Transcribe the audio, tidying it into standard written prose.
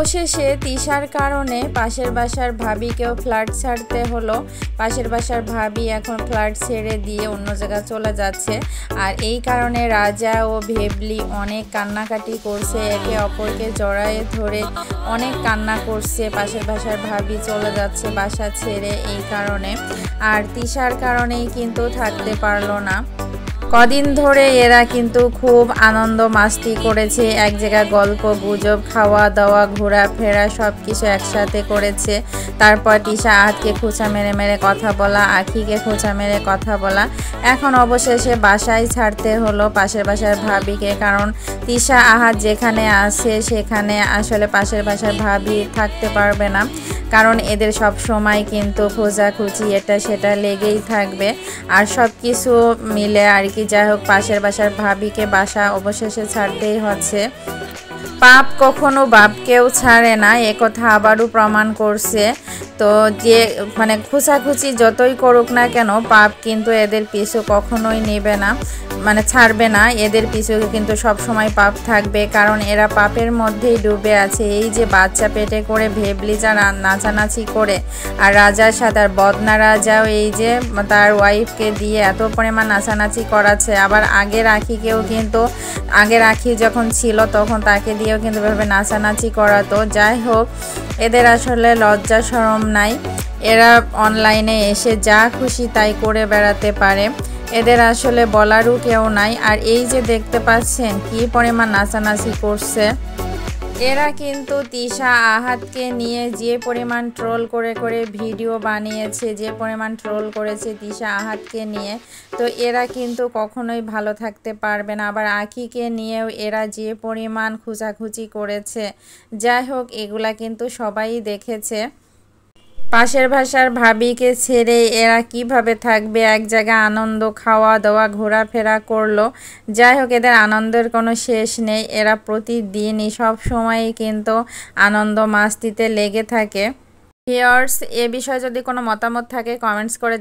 অবশেষে তিশার কারণে পাশের বাসার ভাবিকেও ফ্ল্যাট ছাড়তে হলো। পাশের বাসার ভাবি এখন ফ্ল্যাট ছেড়ে দিয়ে অন্য জায়গায় চলে যাচ্ছে। আর এই কারণে রাজা ও ভেবলি অনেক কান্নাকাটি করছে, একে অপরকে জড়ায়ে ধরে অনেক কান্না করছে। পাশের বাসার ভাবি চলে যাচ্ছে বাসা ছেড়ে এই কারণে, আর তিশার কারণেই কিন্তু থাকতে পারলো না। কদিন ধরে এরা কিন্তু খুব আনন্দ মাস্তি করেছে, এক জায়গায় গল্প গুজব, খাওয়া দাওয়া, ঘোরাফেরা সব কিছু একসাথে করেছে। তারপর তিশা আহাতকে খোঁচা মেরে মেরে কথা বলা, আখিকে খোঁচা মেরে কথা বলা। এখন অবশেষে বাসায় ছাড়তে হলো পাশের বাসার ভাবিকে, কারণ তিশা আহাত যেখানে আছে সেখানে আসলে পাশের বাসার ভাবি থাকতে পারবে না, কারণ এদের সব সময় কিন্তু খোঁজাখুঁজি এটা সেটা লেগেই থাকবে। আর সব কিছু মিলে আর কি, যাই হোক পাশের বাসার ভাবিকে বাসা অবশেষে ছাড়তেই হচ্ছে। পাপ কখনো বাপকেও ছাড়ে না, একথা আবারও প্রমাণ করছে। তো যে মানে খোঁচাখুচি যতই করুক না কেন, পাপ কিন্তু এদের পিছু কখনোই নেবে না, মানে ছাড়বে না। এদের পিছু কিন্তু সব সময় পাপ থাকবে, কারণ এরা পাপের মধ্যেই ডুবে আছে। এই যে বাচ্চা পেটে করে ভেবলি যা নাচানাচি করে, আর রাজার সাথে আর বদনা রাজাও এই যে তার ওয়াইফকে দিয়ে এত পরিমাণ নাচানাচি করাচ্ছে। আবার আগের আখিকেও কিন্তু, আগের আখি যখন ছিল তখন তাকে দিয়েও কিন্তু এভাবে নাচানাচি করাতো। যাই হোক, এদের আসলে লজ্জা শরম নাই, এরা অনলাইনে এসে যা খুশি তাই করে বেড়াতে পারে, এদের আসলে বলারও কেউ নাই। আর এই যে দেখতে পাচ্ছেন কি পরিমাণ নাচানাচি করছে। এরা কিন্তু তিশা আহাতকে নিয়ে যে পরিমাণ ট্রোল করে করে ভিডিও বানিয়েছে, যে পরিমাণ ট্রোল করেছে তিশা আহাতকে নিয়ে, তো এরা কিন্তু কখনোই ভালো থাকতে পারবে না। আবার আখিকে নিয়েও এরা যে পরিমাণ খুঁচাখুচি করেছে, যাই হোক এগুলা কিন্তু সবাই দেখেছে। পাশের বাসার ভাবিকে ছেড়ে এরা কিভাবে থাকবে, এক জায়গায় আনন্দ, খাওয়া দাওয়া, ঘোরাফেরা করলো। যাই হোক এদের আনন্দের কোনো শেষ নেই, এরা প্রতিদিনই সব সময়ই কিন্তু আনন্দ মাস্তিতে লেগে থাকে। ভিউয়ার্স, এ বিষয়ে যদি কোনো মতামত থাকে কমেন্টস করে